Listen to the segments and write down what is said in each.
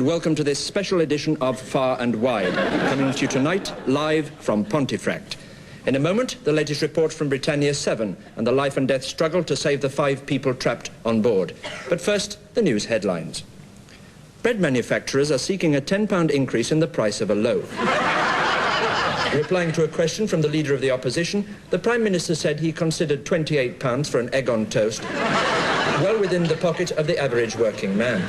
welcome to this special edition of Far and Wide, coming to you tonight live from Pontefract. In a moment, the latest report from Britannia 7 and the life and death struggle to save the 5 people trapped on board. But first, the news headlines. Bread manufacturers are seeking a £10 increase in the price of a loaf. Replying to a question from the Leader of the Opposition, the Prime Minister said he considered £28 for an egg on toast well within the pocket of the average working man.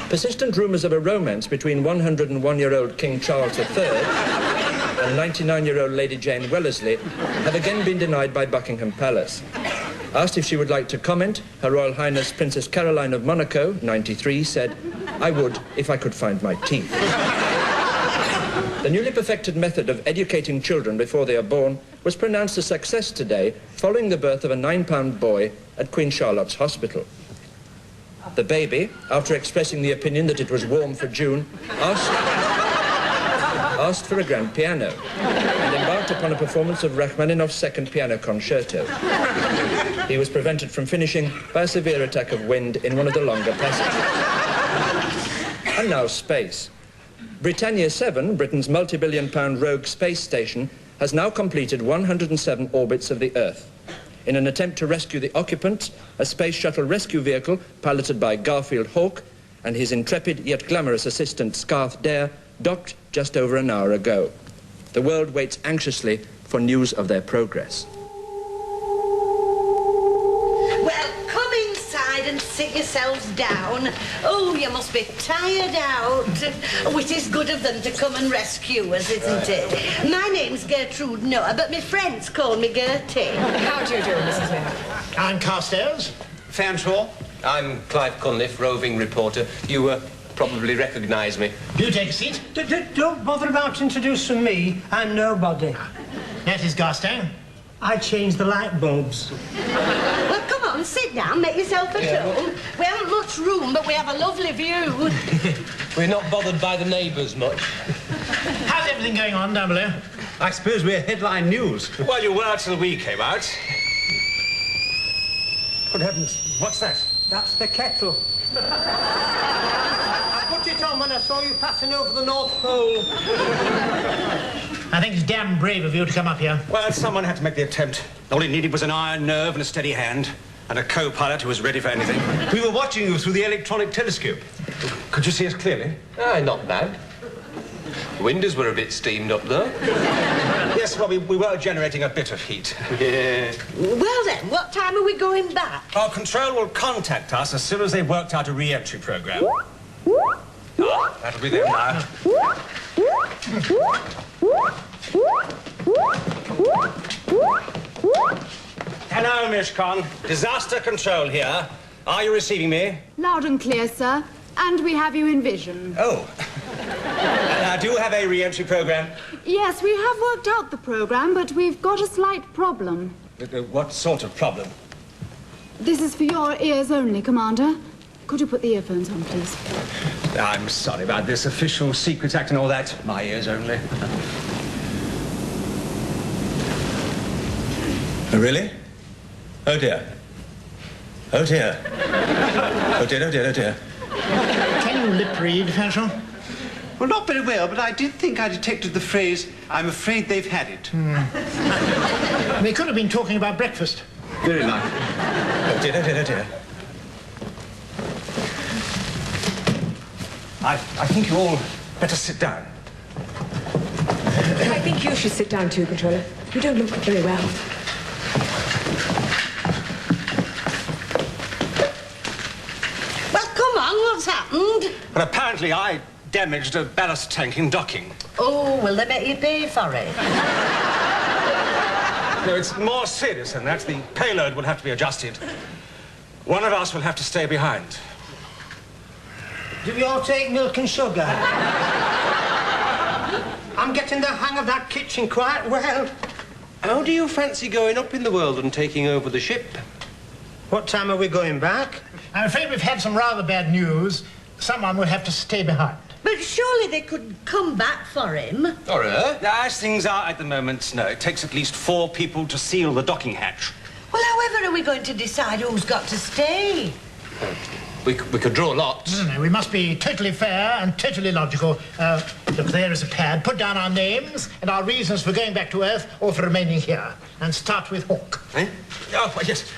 Persistent rumours of a romance between 101-year-old King Charles III and 99-year-old Lady Jane Wellesley have again been denied by Buckingham Palace. Asked if she would like to comment, Her Royal Highness Princess Caroline of Monaco, 93, said, "I would if I could find my teeth." The newly perfected method of educating children before they are born was pronounced a success today following the birth of a 9-pound boy at Queen Charlotte's Hospital. The baby, after expressing the opinion that it was warm for June, asked for a grand piano and embarked upon a performance of Rachmaninoff's second piano concerto. He was prevented from finishing by a severe attack of wind in one of the longer passages. And now space. Britannia 7, Britain's multi-billion-pound rogue space station, has now completed 107 orbits of the Earth. In an attempt to rescue the occupants, a space shuttle rescue vehicle piloted by Garfield Hawke and his intrepid yet glamorous assistant Scarth Dare docked just over an hour ago. The world waits anxiously for news of their progress. And sit yourselves down. Oh, you must be tired out. Oh, it is good of them to come and rescue us, isn't it? My name's Gertrude Noah, but my friends call me Gertie. How do you do, Mrs. Noah? I'm Carstairs. Fanshawe. I'm Clive Cunliffe, roving reporter. You probably recognise me. You take a seat. Don't bother about introducing me. I'm nobody. That is Garstang. I change the light bulbs. Well, come on, sit down, make yourself at home. We haven't much room, but we have a lovely view. We're not bothered by the neighbours much. How's everything going on down below? I suppose we're headline news. Well, you were till we came out. Good heavens, what's that? That's the kettle. I put it on when I saw you passing over the North Pole. I think it's damn brave of you to come up here. Well, someone had to make the attempt. All it needed was an iron nerve and a steady hand, and a co-pilot who was ready for anything. We were watching you through the electronic telescope. Could you see us clearly? Aye, not bad. The windows were a bit steamed up, though. Yes, well, we were generating a bit of heat. Yeah. Well, then, what time are we going back? Our control will contact us as soon as they've worked out a re-entry program. That'll be them now. Hello, Miss Con. Disaster control here. Are you receiving me? Loud and clear, sir. And we have you in vision. Oh. I do have a re-entry program. Yes, we have worked out the program, but we've got a slight problem. What sort of problem? This is for your ears only, Commander. Could you put the earphones on, please? I'm sorry about this. Official Secrets Act and all that. My ears only. Oh, really? Oh, dear. Oh, dear. Oh, dear, oh, dear, oh, dear. Can you lip read, Fanshawe? Well, not very well, but I did think I detected the phrase, "I'm afraid they've had it." They could have been talking about breakfast. Very likely. Oh, dear, oh, dear, oh, dear. I think you all better sit down. I think you should sit down too, Controller. You don't look very well. Well, come on, what's happened? But apparently I damaged a ballast tank in docking. Oh, will they make you pay for it? No, it's more serious than that. The payload will have to be adjusted. One of us will have to stay behind. Do we all take milk and sugar? I'm getting the hang of that kitchen quite well. How do you fancy going up in the world and taking over the ship? What time are we going back? I'm afraid we've had some rather bad news. Someone will have to stay behind. But surely they could come back for him. Or her? As things are at the moment, no. It takes at least 4 people to seal the docking hatch. Well, however are we going to decide who's got to stay? We could draw lots. No, we must be totally fair and totally logical. Look, there is a pad. Put down our names and our reasons for going back to Earth or for remaining here. And start with Hawk. Eh? Oh, well, yes.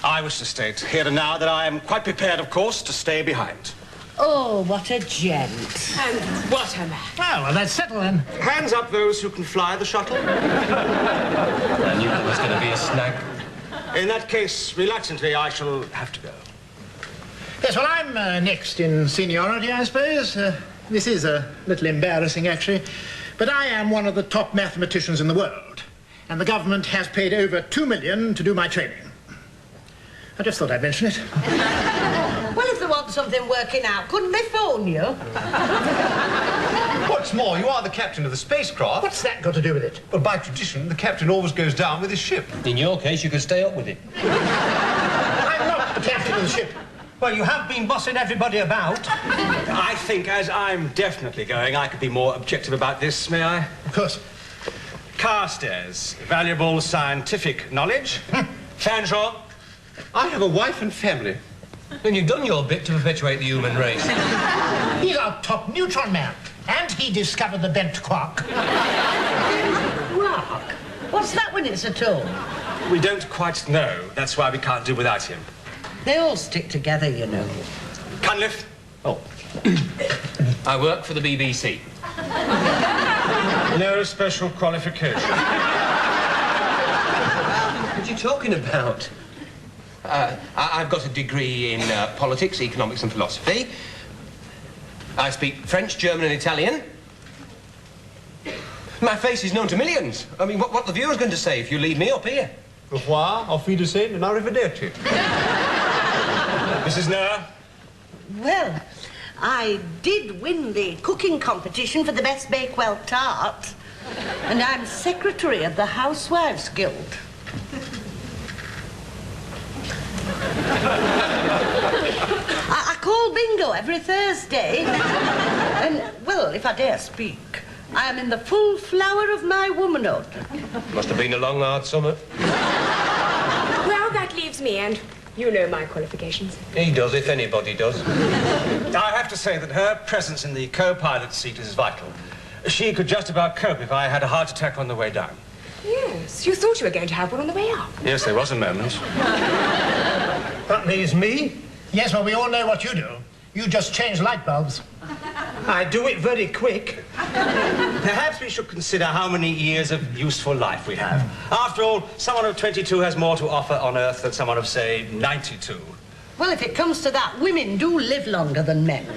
I wish to state here and now that I am quite prepared, of course, to stay behind. Oh, what a gent. And what a man. Well, let's settle then. Hands up those who can fly the shuttle. I knew it was going to be a snag. In that case, reluctantly, I shall have to go. Yes, well, I'm next in seniority, I suppose. This is a little embarrassing, actually. But I am one of the top mathematicians in the world. And the government has paid over $2 million to do my training. I just thought I'd mention it. Well, if they want something working out, couldn't they phone you? What's more, you are the captain of the spacecraft. What's that got to do with it? Well, by tradition, the captain always goes down with his ship. In your case, you could stay up with it. I'm not the captain of the ship. Well, you have been bossing everybody about. I think, as I'm definitely going, I could be more objective about this, may I? Of course. Carstairs, valuable scientific knowledge. Fanshawe. I have a wife and family. Then you've done your bit to perpetuate the human race. He's our top neutron man. And he discovered the bent quark. Quark? What's that when it's at all? We don't quite know. That's why we can't do without him. They all stick together, you know. Cunliffe. Oh. I work for the BBC. No special qualification. What are you talking about? I've got a degree in politics, economics and philosophy. I speak French, German and Italian. My face is known to millions. I mean, what the viewer's going to say if you leave me up here? Au revoir, auf Wiedersehen, and arrivederci. Mrs. Noah. Well, I did win the cooking competition for the best Bakewell tart. And I'm secretary of the Housewives Guild. I call bingo every Thursday. And, well, if I dare speak, I am in the full flower of my womanhood. Must have been a long, hard summer. Well, that leaves me, and you know my qualifications. He does, if anybody does. I have to say that her presence in the co-pilot seat is vital. She could just about cope if I had a heart attack on the way down. Yes, you thought you were going to have one on the way up. Yes, there was a moment. That leaves me. Yes, well, we all know what you do. You just change light bulbs. I do it very quick. Perhaps we should consider how many years of useful life we have. After all, someone of 22 has more to offer on Earth than someone of, say, 92. Well, if it comes to that, women do live longer than men.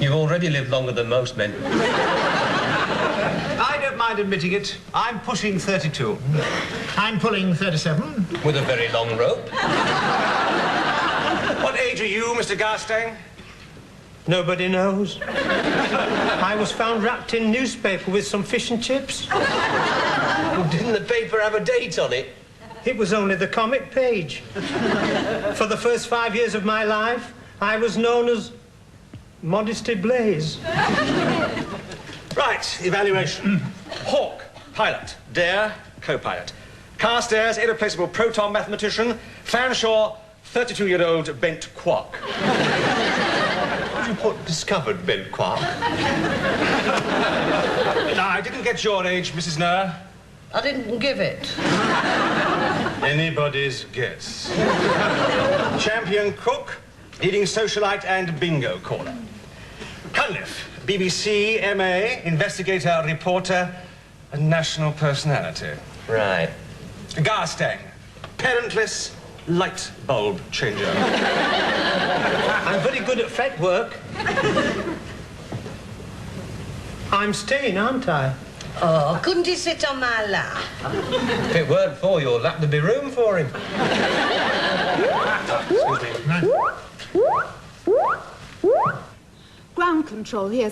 You've already lived longer than most men. I don't mind admitting it. I'm pushing 32. I'm pulling 37. With a very long rope. What age are you, Mr. Garstang? Nobody knows. I was found wrapped in newspaper with some fish and chips. Well, didn't the paper have a date on it? It was only the comic page. For the first 5 years of my life, I was known as Modesty Blaze. Right, evaluation. Hawk, pilot. Dare, co-pilot. Carstairs, irreplaceable proton mathematician. Fanshawe, 32-year-old bent quark. Would you put discovered bent quark? Now, I didn't get your age, Mrs. Noah. I didn't give it. Anybody's guess. Champion cook, leading socialite and bingo caller. Cunliffe, BBC, MA, investigator, reporter, and national personality. Right. Garstang, parentless, light bulb changer. I'm very good at fret work. I'm staying, aren't I? Oh, couldn't he sit on my lap? If it weren't for your lap, there'd be room for him. Ground control here.